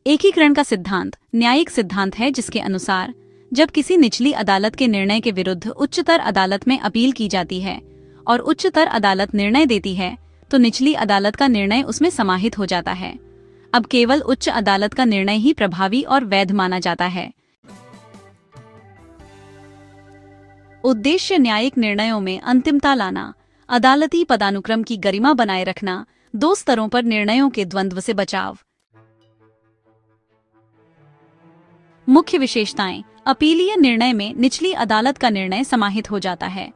एकीकरण का सिद्धांत न्यायिक सिद्धांत है जिसके अनुसार जब किसी निचली अदालत के निर्णय के विरुद्ध उच्चतर अदालत में अपील की जाती है और उच्चतर अदालत निर्णय देती है तो निचली अदालत का निर्णय उसमें समाहित हो जाता है। अब केवल उच्च अदालत का निर्णय ही प्रभावी और वैध माना जाता है। उद्देश्य न्यायिक निर्णयों में अंतिमता लाना, अदालती पदानुक्रम की गरिमा बनाए रखना, दो स्तरों पर निर्णयों के द्वंद्व से बचाव। मुख्य विशेषताएं। अपीलीय निर्णय में निचली अदालत का निर्णय समाहित हो जाता है।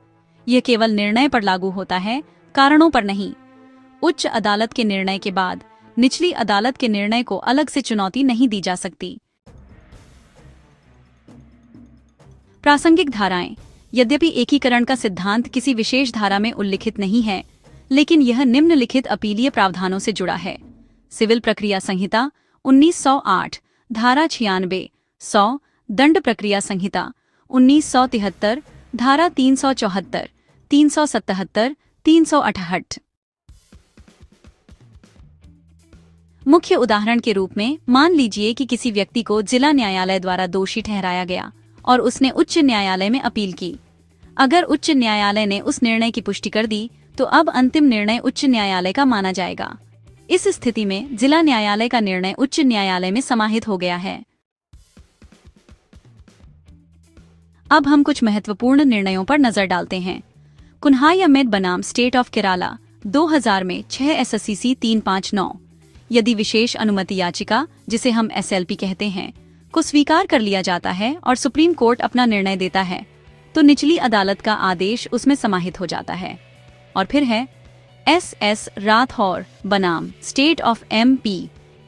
यह केवल निर्णय पर लागू होता है, कारणों पर नहीं। उच्च अदालत के निर्णय के बाद निचली अदालत के निर्णय को अलग से चुनौती नहीं दी जा सकती। प्रासंगिक धाराएं। यद्यपि एकीकरण का सिद्धांत किसी विशेष धारा में उल्लिखित नहीं है, लेकिन यह निम्नलिखित अपीलीय प्रावधानों से जुड़ा है। सिविल प्रक्रिया संहिता 1908 धारा 96, 100 दंड प्रक्रिया संहिता 1973 धारा 374, 377, 368। मुख्य उदाहरण के रूप में मान लीजिए कि किसी व्यक्ति को जिला न्यायालय द्वारा दोषी ठहराया गया और उसने उच्च न्यायालय में अपील की। अगर उच्च न्यायालय ने उस निर्णय की पुष्टि कर दी तो अब अंतिम निर्णय उच्च न्यायालय का माना जाएगा। इस स्थिति में जिला न्यायालय का निर्णय उच्च न्यायालय में समाहित हो गया है। अब हम कुछ महत्वपूर्ण निर्णयों पर नजर डालते हैं। कुन्हाई अहमेद बनाम स्टेट ऑफ केराला 2000 में 6 SSCC 359। यदि विशेष अनुमति याचिका, जिसे हम SLP कहते हैं, को स्वीकार कर लिया जाता है और सुप्रीम कोर्ट अपना निर्णय देता है तो निचली अदालत का आदेश उसमें समाहित हो जाता है। और फिर है SS राठौर बनाम state of MP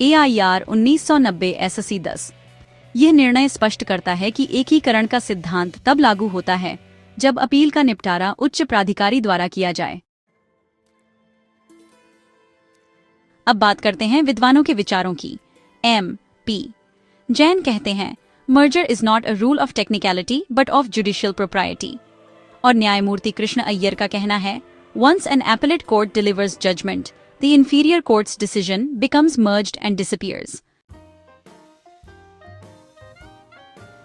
AIR 1990 SSC 10। यह निर्णय स्पष्ट करता है कि एकीकरण का सिद्धांत तब लागू होता है जब अपील का निपटारा उच्च प्राधिकारी द्वारा किया जाए। अब बात करते हैं विद्वानों के विचारों की। MP जैन कहते हैं merger is not a rule of technicality but of judicial propriety. और न्यायमूर्ति कृष्ण अय्यर का कहना है once an appellate court delivers judgment the inferior court's decision becomes merged and disappears.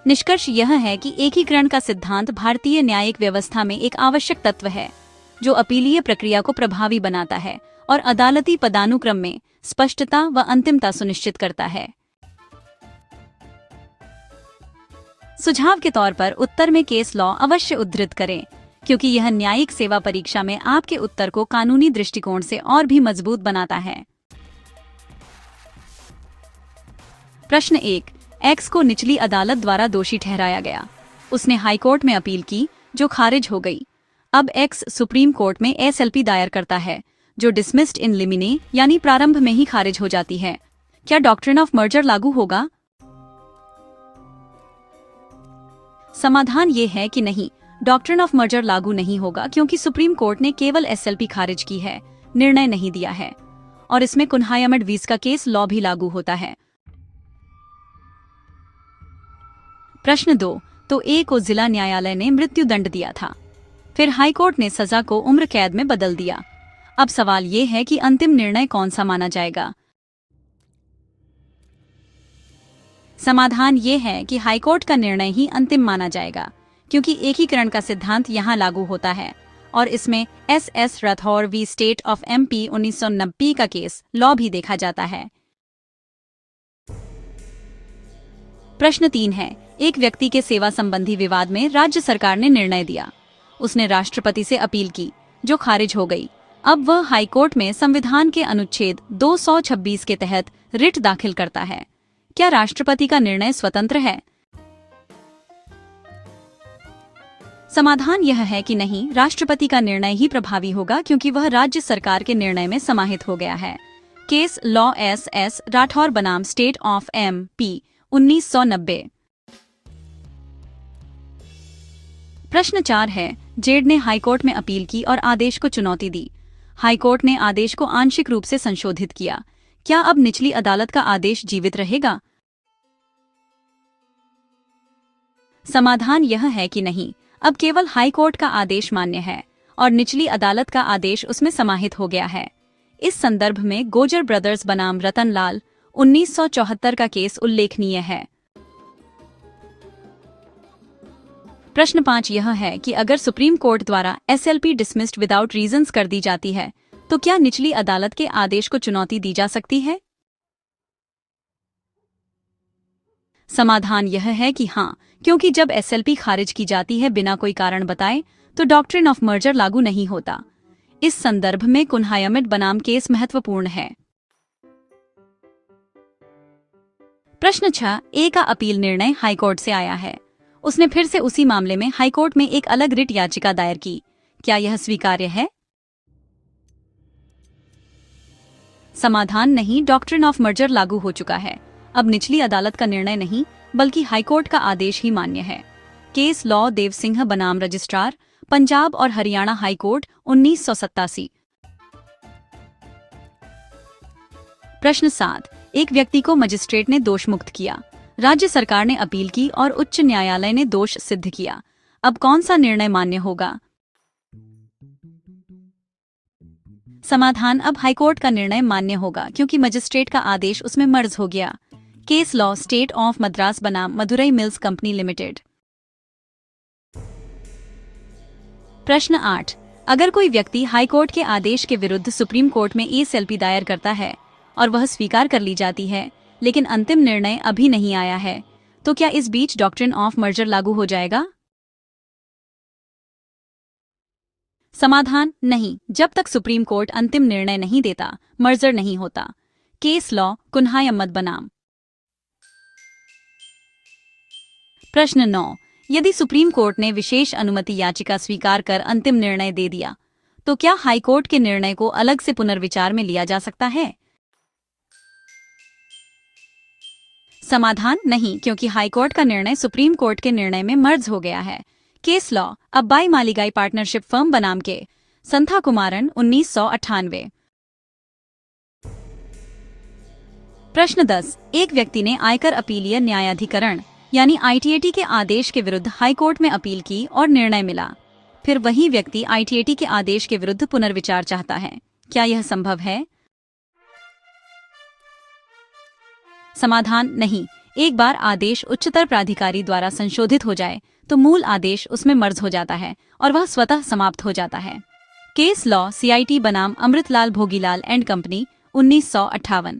निष्कर्ष यह है कि एकीकरण का सिद्धांत भारतीय न्यायिक व्यवस्था में एक आवश्यक तत्व है जो अपीलीय प्रक्रिया को प्रभावी बनाता है और अदालती पदानुक्रम में स्पष्टता व अंतिमता सुनिश्चित करता है। सुझाव के तौर पर उत्तर में केस लॉ अवश्य उद्धृत करें, क्योंकि यह न्यायिक सेवा परीक्षा में आपके उत्तर को कानूनी दृष्टिकोण से और भी मजबूत बनाता है। प्रश्न 1। X को निचली अदालत द्वारा दोषी ठहराया गया। उसने हाईकोर्ट में अपील की जो खारिज हो गई। अब X सुप्रीम कोर्ट में SLP दायर करता है जो डिसमिस्ड इन लिमिने यानी प्रारंभ में ही खारिज हो जाती है। क्या डॉक्ट्रिन ऑफ मर्जर लागू होगा? समाधान ये है कि नहीं, डॉक्ट्रिन ऑफ मर्जर लागू नहीं होगा क्योंकि सुप्रीम कोर्ट ने केवल SLP खारिज की है, निर्णय नहीं दिया है। और इसमें कुन्हाई अहमेद वीस का केस लॉ भी लागू होता है। प्रश्न 2। तो A को जिला न्यायालय ने मृत्यु दंड दिया था, फिर हाईकोर्ट ने सजा को उम्र कैद में बदल दिया। अब सवाल ये है कि अंतिम निर्णय कौन सा माना जाएगा? समाधान ये है कि हाईकोर्ट का निर्णय ही अंतिम माना जाएगा, क्योंकि एकीकरण का सिद्धांत यहाँ लागू होता है और इसमें SS Rathore v state of MP 1990 का केस लॉ भी देखा जाता है। प्रश्न 3 है। एक व्यक्ति के सेवा संबंधी विवाद में राज्य सरकार ने निर्णय दिया। उसने राष्ट्रपति से अपील की जो खारिज हो गई। अब वह हाईकोर्ट में संविधान के अनुच्छेद 226 के तहत रिट दाखिल करता है। क्या राष्ट्रपति का निर्णय स्वतंत्र है? समाधान यह है कि नहीं, राष्ट्रपति का निर्णय ही प्रभावी होगा क्योंकि वह राज्य सरकार के निर्णय में समाहित हो गया है। केस लॉ SS राठौर बनाम स्टेट ऑफ MP 1990। प्रश्न 4 है। जेड ने हाईकोर्ट में अपील की और आदेश को चुनौती दी। हाईकोर्ट ने आदेश को आंशिक रूप से संशोधित किया। क्या अब निचली अदालत का आदेश जीवित रहेगा? समाधान यह है कि नहीं, अब केवल हाईकोर्ट का आदेश मान्य है और निचली अदालत का आदेश उसमें समाहित हो गया है। इस संदर्भ में गोजर ब्रदर्स बनाम रतन लाल 1974 का केस उल्लेखनीय है। प्रश्न 5 यह है कि अगर सुप्रीम कोर्ट द्वारा SLP डिसमिस्ड विदाउट रीजंस कर दी जाती है तो क्या निचली अदालत के आदेश को चुनौती दी जा सकती है? समाधान यह है कि हाँ, क्योंकि जब SLP खारिज की जाती है बिना कोई कारण बताए तो डॉक्ट्रिन ऑफ मर्जर लागू नहीं होता। इस संदर्भ में कुन्हाई अहमद बनाम केस महत्वपूर्ण है। प्रश्न 6 ए का अपील निर्णय हाईकोर्ट से आया है। उसने फिर से उसी मामले में हाईकोर्ट में एक अलग रिट याचिका दायर की। क्या यह स्वीकार्य है? समाधान नहीं, डॉक्ट्रिन ऑफ मर्जर लागू हो चुका है। अब निचली अदालत का निर्णय नहीं बल्कि हाईकोर्ट का आदेश ही मान्य है। केस लॉ देव सिंह बनाम रजिस्ट्रार, पंजाब और हरियाणा हाईकोर्ट, 1987। प्रश्न 7 एक व्यक्ति को मजिस्ट्रेट ने दोष मुक्त किया। राज्य सरकार ने अपील की और उच्च न्यायालय ने दोष सिद्ध किया। अब कौन सा निर्णय मान्य होगा? समाधान अब हाईकोर्ट का निर्णय मान्य होगा क्योंकि मजिस्ट्रेट का आदेश उसमें मर्ज हो गया। Case law state of Madras बनाम मदुरई मिल्स कंपनी लिमिटेड। प्रश्न 8 अगर कोई व्यक्ति हाईकोर्ट के आदेश के विरुद्ध सुप्रीम कोर्ट में SLP दायर करता है और वह स्वीकार कर ली जाती है लेकिन अंतिम निर्णय अभी नहीं आया है तो क्या इस बीच डॉक्ट्रिन ऑफ मर्जर लागू हो जाएगा? समाधान नहीं, जब तक सुप्रीम कोर्ट अंतिम निर्णय नहीं देता मर्जर नहीं होता। केस लॉ कुन्हाई अहमद बनाम। प्रश्न 9 यदि सुप्रीम कोर्ट ने विशेष अनुमति याचिका स्वीकार कर अंतिम निर्णय दे दिया तो क्या हाईकोर्ट के निर्णय को अलग से पुनर्विचार में लिया जा सकता है? समाधान नहीं, क्योंकि हाईकोर्ट का निर्णय सुप्रीम कोर्ट के निर्णय में मर्ज हो गया है। केस लॉ अब्बाई मालिगाई पार्टनरशिप फर्म बनाम के संथा कुमारन, 1998। प्रश्न 10 एक व्यक्ति ने आयकर अपीलीय न्यायाधिकरण यानी ITAT के आदेश के विरुद्ध हाईकोर्ट में अपील की और निर्णय मिला। फिर वही व्यक्ति ITAT के आदेश के विरुद्ध पुनर्विचार चाहता है। क्या यह संभव है? समाधान नहीं, एक बार आदेश उच्चतर प्राधिकारी द्वारा संशोधित हो जाए तो मूल आदेश उसमें मर्ज हो जाता है और वह स्वतः समाप्त हो जाता है। केस लॉ CIT बनाम अमृतलाल भोगीलाल एंड कंपनी, 1958।